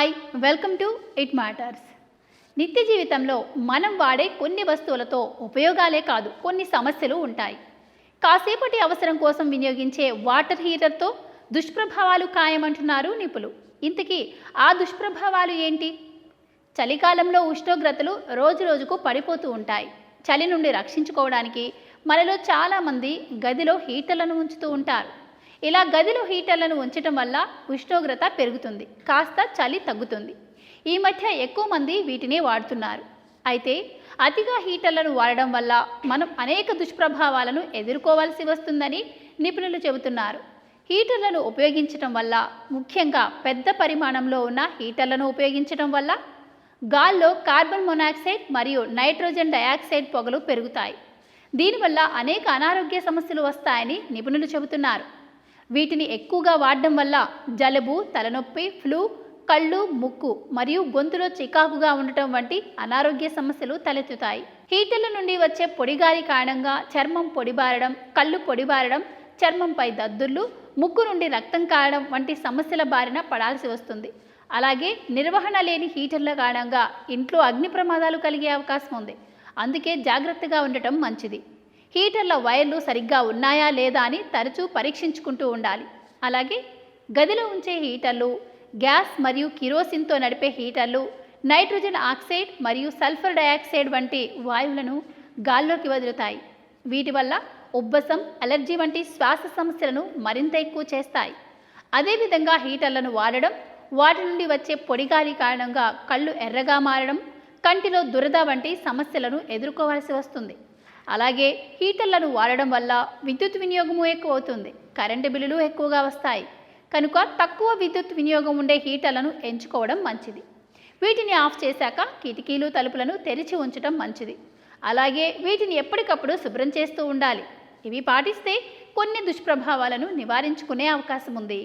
Hi welcome to it matters. నిత్య జీవితంలో మనం వాడే కొన్ని వస్తువులతో ఉపయోగాలే కాదు కొన్ని సమస్యలు ఉంటాయి. కాసేపటి అవసరం కోసం వినియోగించే వాటర్ హీటర్తో దుష్ప్రభావాలు ఖాయమంటున్నారు నిపుణులు. ఇంతకీ ఆ దుష్ప్రభావాలు ఏంటి? చలికాలంలో ఉష్ణోగ్రతలు రోజు రోజుకు పడిపోతూ ఉంటాయి. చలి నుండి రక్షించుకోవడానికి మనలో చాలామంది గదిలో హీటర్లను ఉంచుతూ ఉంటారు. ఇలా గదిలో హీటర్లను ఉంచడం వల్ల ఉష్ణోగ్రత పెరుగుతుంది, కాస్త చలి తగ్గుతుంది. ఈ మధ్య ఎక్కువ మంది వీటిని వాడుతున్నారు. అయితే అతిగా హీటర్లను వాడడం వల్ల మనం అనేక దుష్ప్రభావాలను ఎదుర్కోవాల్సి వస్తుందని నిపుణులు చెబుతున్నారు. హీటర్లను ఉపయోగించడం వల్ల, ముఖ్యంగా పెద్ద పరిమాణంలో ఉన్న హీటర్లను ఉపయోగించడం వల్ల గాల్లో కార్బన్ మోనాక్సైడ్ మరియు నైట్రోజన్ డయాక్సైడ్ పొగలు పెరుగుతాయి. దీనివల్ల అనేక అనారోగ్య సమస్యలు వస్తాయని నిపుణులు చెబుతున్నారు. వీటిని ఎక్కువగా వాడడం వల్ల జలుబు, తలనొప్పి, ఫ్లూ, కళ్ళు, ముక్కు మరియు గొంతులో చికాకుగా ఉండటం వంటి అనారోగ్య సమస్యలు తలెత్తుతాయి. హీటర్ల నుండి వచ్చే పొడిగాలి కారణంగా చర్మం పొడిబారడం, కళ్ళు పొడిబారడం, చర్మంపై దద్దుర్లు, ముక్కు నుండి రక్తం కారడం వంటి సమస్యల బారిన పడాల్సి వస్తుంది. అలాగే నిర్వహణ లేని హీటర్ల కారణంగా ఇంట్లో అగ్ని ప్రమాదాలు కలిగే అవకాశం ఉంది. అందుకే జాగ్రత్తగా ఉండటం మంచిది. హీటర్ల వైర్లు సరిగ్గా ఉన్నాయా లేదా అని తరచూ పరీక్షించుకుంటూ ఉండాలి. అలాగే గదిలో ఉంచే హీటర్లు, గ్యాస్ మరియు కిరోసిన్తో నడిపే హీటర్లు నైట్రోజన్ ఆక్సైడ్ మరియు సల్ఫర్ డయాక్సైడ్ వంటి వాయువులను గాల్లోకి వదులుతాయి. వీటి వల్ల ఉబ్బసం, అలర్జీ వంటి శ్వాస సమస్యలను మరింత ఎక్కువ చేస్తాయి. అదేవిధంగా హీటర్లను వాడడం, వాటి నుండి వచ్చే పొడిగాలి కారణంగా కళ్ళు ఎర్రగా మారడం, కంటిలో దురద వంటి సమస్యలను ఎదుర్కోవాల్సి వస్తుంది. అలాగే హీటర్లను వాడడం వల్ల విద్యుత్ వినియోగము ఎక్కువ అవుతుంది, కరెంటు బిల్లులు ఎక్కువగా వస్తాయి. కనుక తక్కువ విద్యుత్ వినియోగం ఉండే హీటర్లను ఎంచుకోవడం మంచిది. వీటిని ఆఫ్ చేశాక కిటికీలు, తలుపులను తెరిచి ఉంచడం మంచిది. అలాగే వీటిని ఎప్పటికప్పుడు శుభ్రం చేస్తూ ఉండాలి. ఇవి పాటిస్తే కొన్ని దుష్ప్రభావాలను నివారించుకునే అవకాశం ఉంది.